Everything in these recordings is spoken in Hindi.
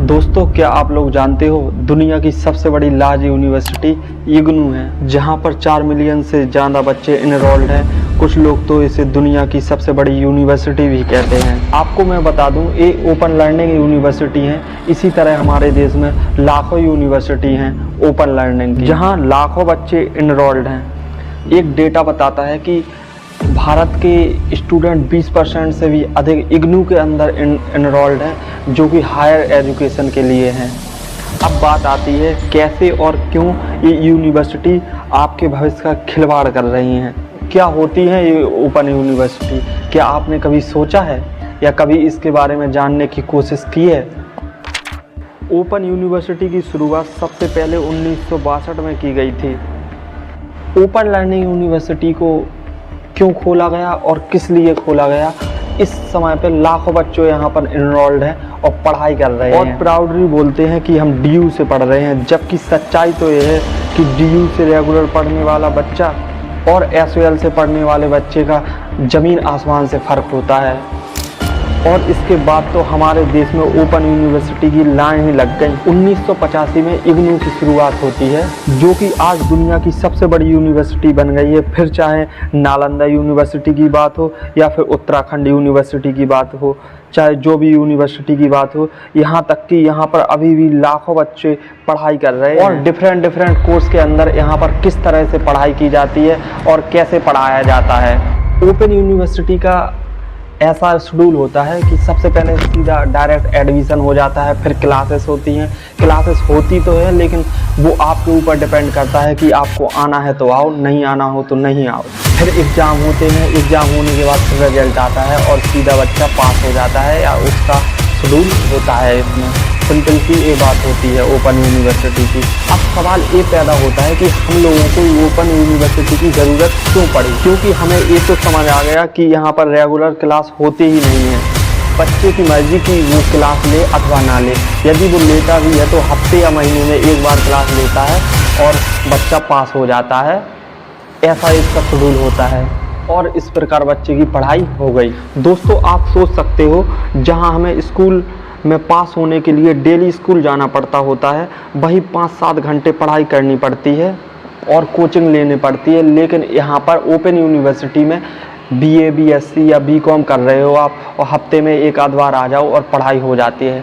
दोस्तों, क्या आप लोग जानते हो दुनिया की सबसे बड़ी लार्ज यूनिवर्सिटी इग्नू है, जहां पर 4 मिलियन से ज़्यादा बच्चे इनरोल्ड हैं। कुछ लोग तो इसे दुनिया की सबसे बड़ी यूनिवर्सिटी भी कहते हैं। आपको मैं बता दूं, ये ओपन लर्निंग यूनिवर्सिटी है। इसी तरह हमारे देश में लाखों यूनिवर्सिटी हैं ओपन लर्निंग की, जहाँ लाखों बच्चे इनरोल्ड हैं। एक डेटा बताता है कि भारत के स्टूडेंट 20% से भी अधिक इग्नू के अंदर इनरोल्ड हैं, जो कि हायर एजुकेशन के लिए हैं। अब बात आती है कैसे और क्यों ये यूनिवर्सिटी आपके भविष्य का खिलवाड़ कर रही हैं। क्या होती है ये ओपन यूनिवर्सिटी? क्या आपने कभी सोचा है या कभी इसके बारे में जानने की कोशिश की है? ओपन यूनिवर्सिटी की शुरुआत सबसे पहले 1962 में की गई थी। ओपन लर्निंग यूनिवर्सिटी को क्यों खोला गया और किस लिए खोला गया? इस समय पे लाखों बच्चे यहाँ पर इनरोल्ड हैं और पढ़ाई कर रहे हैं और प्राउडली बोलते हैं कि हम डीयू से पढ़ रहे हैं, जबकि सच्चाई तो ये है कि डीयू से रेगुलर पढ़ने वाला बच्चा और एसओएल से पढ़ने वाले बच्चे का ज़मीन आसमान से फ़र्क होता है। और इसके बाद तो हमारे देश में ओपन यूनिवर्सिटी की लाइन ही लग गई। 1985 में इग्नू की शुरुआत होती है, जो कि आज दुनिया की सबसे बड़ी यूनिवर्सिटी बन गई है। फिर चाहे नालंदा यूनिवर्सिटी की बात हो या फिर उत्तराखंड यूनिवर्सिटी की बात हो, चाहे जो भी यूनिवर्सिटी की बात हो, यहाँ तक कि यहाँ पर अभी भी लाखों बच्चे पढ़ाई कर रहे हैं। और डिफरेंट कोर्स के अंदर यहाँ पर किस तरह से पढ़ाई की जाती है और कैसे पढ़ाया जाता है। ओपन यूनिवर्सिटी का ऐसा शेड्यूल होता है कि सबसे पहले सीधा डायरेक्ट एडमिशन हो जाता है, फिर क्लासेस होती हैं। क्लासेस होती तो है, लेकिन वो आपके ऊपर डिपेंड करता है कि आपको आना है तो आओ, नहीं आना हो तो नहीं आओ। फिर एग्ज़ाम होते हैं, एग्ज़ाम होने के बाद फिर रिजल्ट आता है और सीधा बच्चा पास हो जाता है, या उसका शेड्यूल होता है। इसमें सिंपल सी ये बात होती है ओपन यूनिवर्सिटी की। अब सवाल ये पैदा होता है कि हम लोगों को ओपन यूनिवर्सिटी की ज़रूरत क्यों पड़ी? क्योंकि हमें ये तो समझ आ गया कि यहाँ पर रेगुलर क्लास होती ही नहीं है। बच्चे की मर्जी की वो क्लास ले अथवा ना ले। यदि वो लेता भी है तो हफ्ते या महीने में एक बार क्लास लेता है और बच्चा पास हो जाता है। ऐसा इसका शेड्यूल होता है और इस प्रकार बच्चे की पढ़ाई हो गई। दोस्तों, आप सोच सकते हो, जहाँ हमें स्कूल में पास होने के लिए डेली स्कूल जाना पड़ता होता है, वही 5-7 घंटे पढ़ाई करनी पड़ती है और कोचिंग लेनी पड़ती है। लेकिन यहाँ पर ओपन यूनिवर्सिटी में बीए, बीएससी या बीकॉम कर रहे हो आप, और हफ्ते में एक आध बार आ जाओ और पढ़ाई हो जाती है।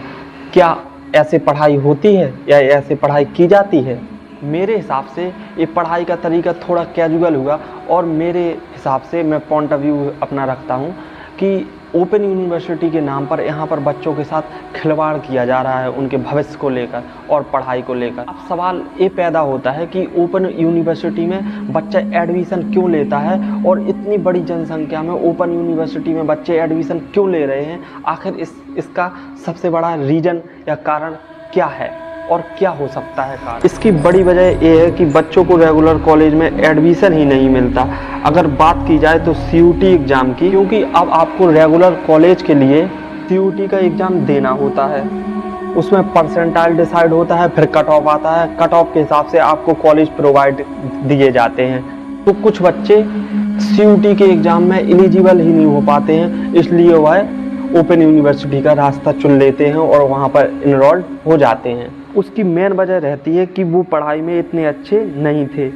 क्या ऐसे पढ़ाई होती है या ऐसे पढ़ाई की जाती है? मेरे हिसाब से ये पढ़ाई का तरीका थोड़ा कैजुअल हुआ, और मेरे हिसाब से मैं पॉइंट ऑफ व्यू अपना रखता हूँ कि ओपन यूनिवर्सिटी के नाम पर यहाँ पर बच्चों के साथ खिलवाड़ किया जा रहा है, उनके भविष्य को लेकर और पढ़ाई को लेकर। अब सवाल ये पैदा होता है कि ओपन यूनिवर्सिटी में बच्चा एडमिशन क्यों लेता है, और इतनी बड़ी जनसंख्या में ओपन यूनिवर्सिटी में बच्चे एडमिशन क्यों ले रहे हैं? आखिर इसका सबसे बड़ा रीज़न या कारण क्या है और क्या हो सकता है कारण? इसकी बड़ी वजह ये है कि बच्चों को रेगुलर कॉलेज में एडमिशन ही नहीं मिलता। अगर बात की जाए तो सीयूटी एग्ज़ाम की, क्योंकि अब आपको रेगुलर कॉलेज के लिए सीयूटी का एग्ज़ाम देना होता है। उसमें परसेंटाइल डिसाइड होता है, फिर कट ऑफ आता है। कट ऑफ के हिसाब से आपको कॉलेज प्रोवाइड दिए जाते हैं। तो कुछ बच्चे सीयूटी के एग्ज़ाम में एलिजिबल ही नहीं हो पाते हैं, इसलिए वह ओपन यूनिवर्सिटी का रास्ता चुन लेते हैं और वहाँ पर इनरोल्ड हो जाते हैं। उसकी मेन वजह रहती है कि वो पढ़ाई में इतने अच्छे नहीं थे,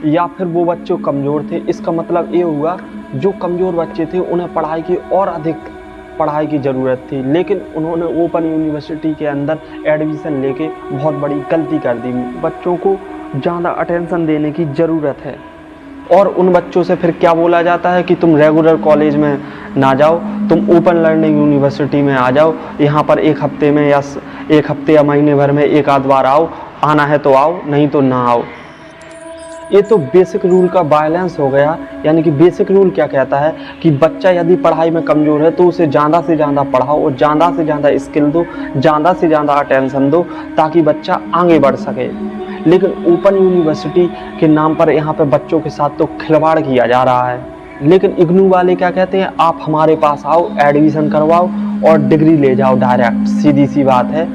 या फिर वो बच्चे कमज़ोर थे। इसका मतलब ये हुआ, जो कमज़ोर बच्चे थे उन्हें पढ़ाई की और अधिक पढ़ाई की ज़रूरत थी, लेकिन उन्होंने ओपन यूनिवर्सिटी के अंदर एडमिशन लेके बहुत बड़ी गलती कर दी। बच्चों को ज़्यादा अटेंशन देने की ज़रूरत है, और उन बच्चों से फिर क्या बोला जाता है कि तुम रेगुलर कॉलेज में ना जाओ, तुम ओपन लर्निंग यूनिवर्सिटी में आ जाओ। यहाँ पर एक हफ्ते या महीने भर में एक आध बार आओ, आना है तो आओ, नहीं तो ना आओ। ये तो बेसिक रूल का वायलेंस हो गया। यानी कि बेसिक रूल क्या कहता है कि बच्चा यदि पढ़ाई में कमज़ोर है तो उसे ज़्यादा से ज़्यादा पढ़ाओ और ज़्यादा से ज़्यादा स्किल दो, ज़्यादा से ज़्यादा अटेंशन दो, ताकि बच्चा आगे बढ़ सके। लेकिन ओपन यूनिवर्सिटी के नाम पर यहाँ पे बच्चों के साथ तो खिलवाड़ किया जा रहा है। लेकिन इग्नू वाले क्या कहते हैं, आप हमारे पास आओ, एडमिशन करवाओ और डिग्री ले जाओ डायरेक्ट। सीधी सी बात है,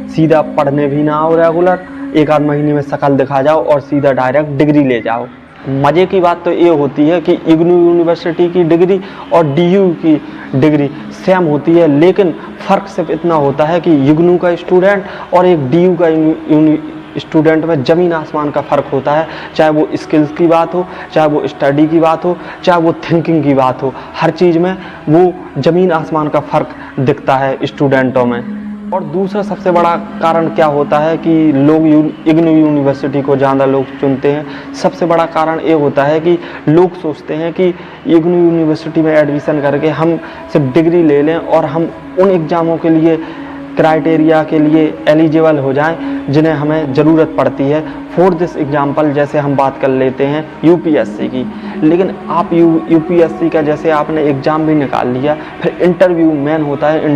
सीधा पढ़ने भी ना आओ रेगुलर, एक आध महीने में शक्ल दिखा जाओ और सीधा डायरेक्ट डिग्री ले जाओ। मज़े की बात तो ये होती है कि इग्नू यूनिवर्सिटी की डिग्री और डीयू की डिग्री सेम होती है, लेकिन फ़र्क सिर्फ इतना होता है कि इग्नू का स्टूडेंट और एक डीयू का स्टूडेंट में ज़मीन आसमान का फ़र्क होता है। चाहे वो स्किल्स की बात हो, चाहे वो स्टडी की बात हो, चाहे वो थिंकिंग की बात हो, हर चीज़ में वो ज़मीन आसमान का फ़र्क दिखता है स्टूडेंटों में। और दूसरा सबसे बड़ा कारण क्या होता है कि लोग इग्नू यूनिवर्सिटी को ज़्यादा लोग चुनते हैं, सबसे बड़ा कारण ये होता है कि लोग सोचते हैं कि इग्नू यूनिवर्सिटी में एडमिशन करके हम सिर्फ डिग्री ले लें और हम उन एग्ज़ामों के लिए क्राइटेरिया के लिए एलिजिबल हो जाएं जिन्हें हमें ज़रूरत पड़ती है। फॉर दिस एग्जाम्पल जैसे हम बात कर लेते हैं यूपीएससी की, लेकिन आप यूपीएससी का जैसे आपने एग्ज़ाम भी निकाल लिया, फिर इंटरव्यू मेन होता है।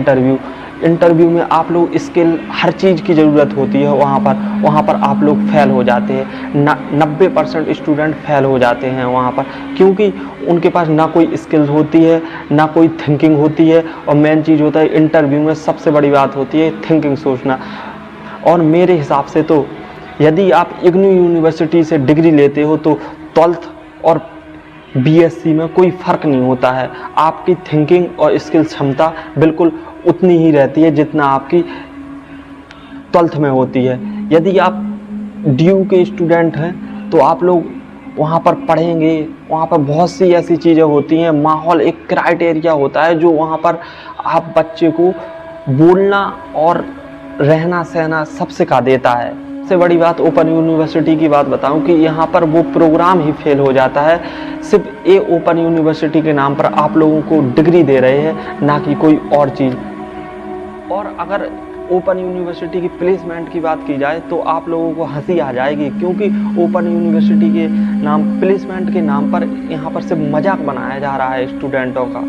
इंटरव्यू में आप लोग स्किल हर चीज़ की ज़रूरत होती है, वहाँ पर आप लोग फेल हो जाते हैं। 90% स्टूडेंट फेल हो जाते हैं वहाँ पर, क्योंकि उनके पास ना कोई स्किल्स होती है, ना कोई थिंकिंग होती है। और मेन चीज़ होता है इंटरव्यू में सबसे बड़ी बात होती है थिंकिंग, सोचना। और मेरे हिसाब से तो यदि आप इग्नू यूनिवर्सिटी से डिग्री लेते हो तो 12th और बीएससी में कोई फ़र्क नहीं होता है। आपकी थिंकिंग और स्किल क्षमता बिल्कुल उतनी ही रहती है जितना आपकी 12th में होती है। यदि आप डीयू के स्टूडेंट हैं तो आप लोग वहाँ पर पढ़ेंगे, वहाँ पर बहुत सी ऐसी चीज़ें होती हैं, माहौल एक क्राइटेरिया होता है जो वहाँ पर आप बच्चे को बोलना और रहना सहना सब सिखा देता है। सबसे बड़ी बात ओपन यूनिवर्सिटी की बात बताऊं कि यहाँ पर वो प्रोग्राम ही फेल हो जाता है। सिर्फ ये ओपन यूनिवर्सिटी के नाम पर आप लोगों को डिग्री दे रहे हैं, ना कि कोई और चीज़। और अगर ओपन यूनिवर्सिटी की प्लेसमेंट की बात की जाए तो आप लोगों को हंसी आ जाएगी, क्योंकि ओपन यूनिवर्सिटी के नाम प्लेसमेंट के नाम पर यहाँ पर सिर्फ मजाक बनाया जा रहा है स्टूडेंटों का।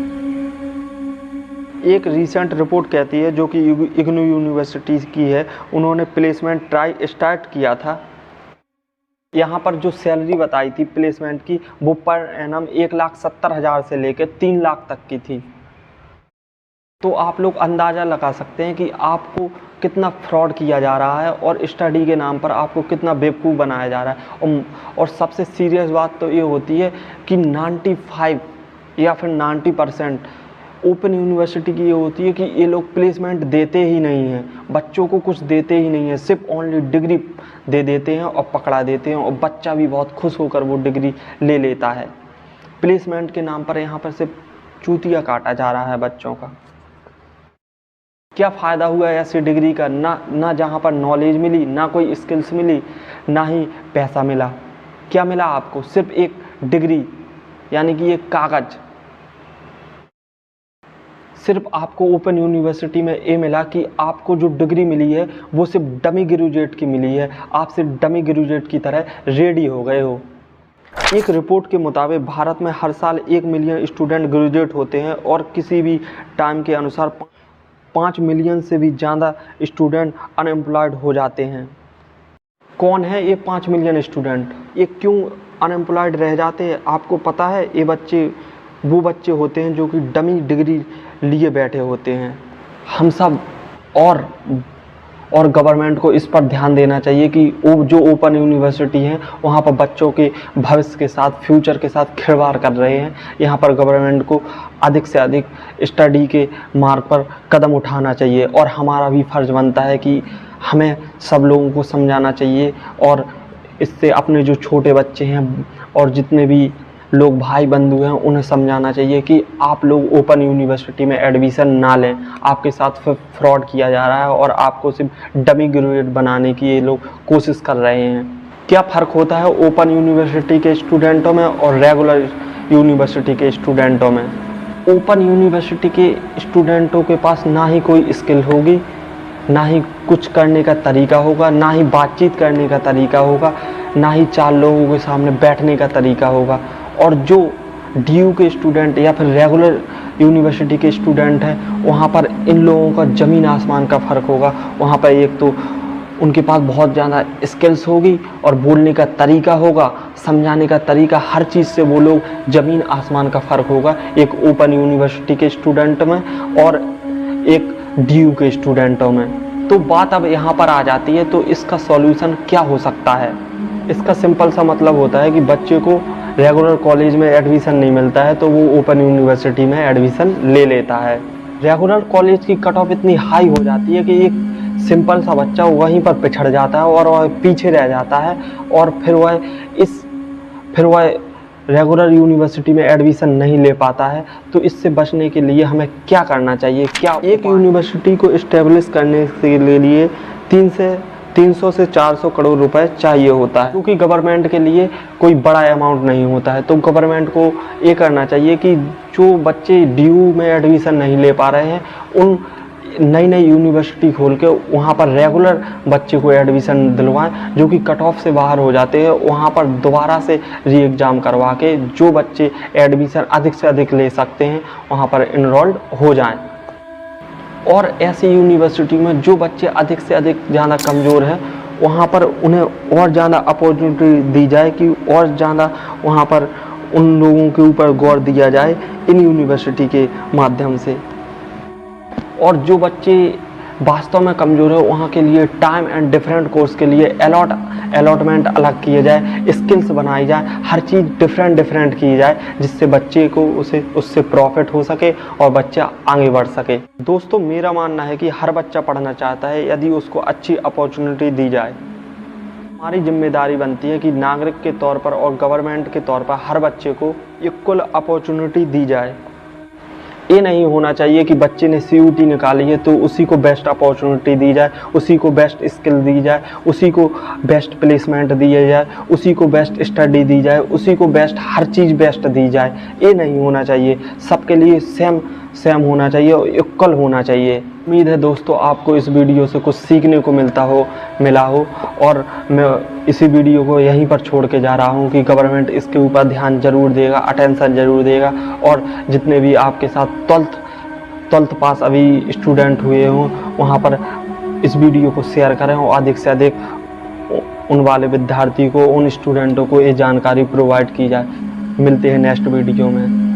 एक रिसेंट रिपोर्ट कहती है, जो कि इग्नू यूनिवर्सिटी की है, उन्होंने प्लेसमेंट ट्राई स्टार्ट किया था। यहाँ पर जो सैलरी बताई थी प्लेसमेंट की, वो पर एनम 1,70,000 से लेकर 3 लाख तक की थी। तो आप लोग अंदाज़ा लगा सकते हैं कि आपको कितना फ्रॉड किया जा रहा है और स्टडी के नाम पर आपको कितना बेवकूफ़ बनाया जा रहा है। और सबसे सीरियस बात तो ये होती है कि 95 या फिर 90% ओपन यूनिवर्सिटी की ये होती है कि ये लोग प्लेसमेंट देते ही नहीं हैं, बच्चों को कुछ देते ही नहीं है, सिर्फ ओनली डिग्री दे देते हैं और पकड़ा देते हैं, और बच्चा भी बहुत खुश होकर वो डिग्री ले लेता है। प्लेसमेंट के नाम पर यहाँ पर सिर्फ चूतिया काटा जा रहा है बच्चों का। क्या फ़ायदा हुआ ऐसी डिग्री का? ना जहाँ पर नॉलेज मिली, ना कोई स्किल्स मिली, ना ही पैसा मिला। क्या मिला आपको? सिर्फ एक डिग्री, यानी कि एक कागज़। सिर्फ आपको ओपन यूनिवर्सिटी में ये मिला कि आपको जो डिग्री मिली है वो सिर्फ डमी ग्रेजुएट की मिली है, आप सिर्फ डमी ग्रेजुएट की तरह रेडी हो गए हो। एक रिपोर्ट के मुताबिक भारत में हर साल 1 मिलियन स्टूडेंट ग्रेजुएट होते हैं और किसी भी टाइम के अनुसार 5 मिलियन से भी ज़्यादा स्टूडेंट अनएम्प्लॉयड हो जाते हैं। कौन है ये 5 मिलियन स्टूडेंट? ये क्यों अनएम्प्लॉयड रह जाते हैं? आपको पता है, ये वो बच्चे होते हैं जो कि डमी डिग्री लिए बैठे होते हैं। हम सब और गवर्नमेंट को इस पर ध्यान देना चाहिए कि वो जो ओपन यूनिवर्सिटी हैं वहाँ पर बच्चों के भविष्य के साथ, फ्यूचर के साथ खिलवाड़ कर रहे हैं। यहाँ पर गवर्नमेंट को अधिक से अधिक स्टडी के मार्ग पर कदम उठाना चाहिए, और हमारा भी फ़र्ज़ बनता है कि हमें सब लोगों को समझाना चाहिए, और इससे अपने जो छोटे बच्चे हैं और जितने भी लोग भाई बंधु हैं उन्हें समझाना चाहिए कि आप लोग ओपन यूनिवर्सिटी में एडमिशन ना लें। आपके साथ फिर फ्रॉड किया जा रहा है और आपको सिर्फ डमी ग्रेजुएट बनाने की ये लोग कोशिश कर रहे हैं। क्या फ़र्क होता है ओपन यूनिवर्सिटी के स्टूडेंटों में और रेगुलर यूनिवर्सिटी के स्टूडेंटों में? ओपन यूनिवर्सिटी के स्टूडेंटों के पास ना ही कोई स्किल होगी, ना ही कुछ करने का तरीका होगा, ना ही बातचीत करने का तरीका होगा, ना ही 4 लोगों के सामने बैठने का तरीका होगा। और जो डीयू के स्टूडेंट या फिर रेगुलर यूनिवर्सिटी के स्टूडेंट हैं, वहाँ पर इन लोगों का ज़मीन आसमान का फ़र्क होगा। वहाँ पर एक तो उनके पास बहुत ज़्यादा स्किल्स होगी और बोलने का तरीका होगा, समझाने का तरीका, हर चीज़ से वो लोग ज़मीन आसमान का फ़र्क होगा एक ओपन यूनिवर्सिटी के स्टूडेंट में और एक डीयू के स्टूडेंटों में। तो बात अब यहाँ पर आ जाती है, तो इसका सॉल्यूशन क्या हो सकता है? इसका सिंपल सा मतलब होता है कि बच्चे को रेगुलर कॉलेज में एडमिशन नहीं मिलता है तो वो ओपन यूनिवर्सिटी में एडमिशन ले लेता है। रेगुलर कॉलेज की कट ऑफ इतनी हाई हो जाती है कि एक सिंपल सा बच्चा वहीं पर पिछड़ जाता है और वह पीछे रह जाता है और फिर वह रेगुलर यूनिवर्सिटी में एडमिशन नहीं ले पाता है। तो इससे बचने के लिए हमें क्या करना चाहिए? क्या एक यूनिवर्सिटी को इस्टेब्लिश करने के लिए 300 से 400 करोड़ रुपए चाहिए होता है, क्योंकि गवर्नमेंट के लिए कोई बड़ा अमाउंट नहीं होता है। तो गवर्नमेंट को ये करना चाहिए कि जो बच्चे ड्यू में एडमिशन नहीं ले पा रहे हैं उन नई यूनिवर्सिटी खोल के वहाँ पर रेगुलर बच्चे को एडमिशन दिलवाएं, जो कि कट ऑफ से बाहर हो जाते हैं। वहाँ पर दोबारा से री एग्ज़ाम करवा के जो बच्चे एडमिशन अधिक से अधिक ले सकते हैं वहाँ पर इनरोल्ड हो जाएं। और ऐसी यूनिवर्सिटी में जो बच्चे अधिक से अधिक ज़्यादा कमज़ोर हैं वहाँ पर उन्हें और ज़्यादा अपॉर्चुनिटी दी जाए कि और ज़्यादा वहाँ पर उन लोगों के ऊपर गौर दिया जाए इन यूनिवर्सिटी के माध्यम से। और जो बच्चे वास्तव में कमज़ोर है वहाँ के लिए टाइम एंड डिफरेंट कोर्स के लिए अलॉटमेंट अलग किए जाए, स्किल्स बनाई जाए, हर चीज़ डिफरेंट की जाए, जिससे बच्चे को उससे प्रॉफिट हो सके और बच्चा आगे बढ़ सके। दोस्तों, मेरा मानना है कि हर बच्चा पढ़ना चाहता है यदि उसको अच्छी अपॉर्चुनिटी दी जाए। हमारी जिम्मेदारी बनती है कि नागरिक के तौर पर और गवर्नमेंट के तौर पर हर बच्चे को इक्वल अपॉर्चुनिटी दी जाए। ये नहीं होना चाहिए कि बच्चे ने CUT निकाली है तो उसी को बेस्ट अपॉर्चुनिटी दी जाए, उसी को बेस्ट स्किल दी जाए, उसी को बेस्ट प्लेसमेंट दिया जाए, उसी को बेस्ट स्टडी दी जाए, उसी को बेस्ट हर चीज़ बेस्ट दी जाए। ये नहीं होना चाहिए। सबके लिए सेम होना चाहिए और इक्वल होना चाहिए। उम्मीद है दोस्तों आपको इस वीडियो से कुछ सीखने को मिला हो और मैं इसी वीडियो को यहीं पर छोड़ के जा रहा हूं कि गवर्नमेंट इसके ऊपर ध्यान ज़रूर देगा, अटेंशन ज़रूर देगा। और जितने भी आपके साथ 12th पास अभी स्टूडेंट हुए हों वहां पर इस वीडियो को शेयर करें और अधिक से अधिक उन वाले विद्यार्थी को, उन स्टूडेंटों को ये जानकारी प्रोवाइड की जाए। मिलते हैं नेक्स्ट वीडियो में।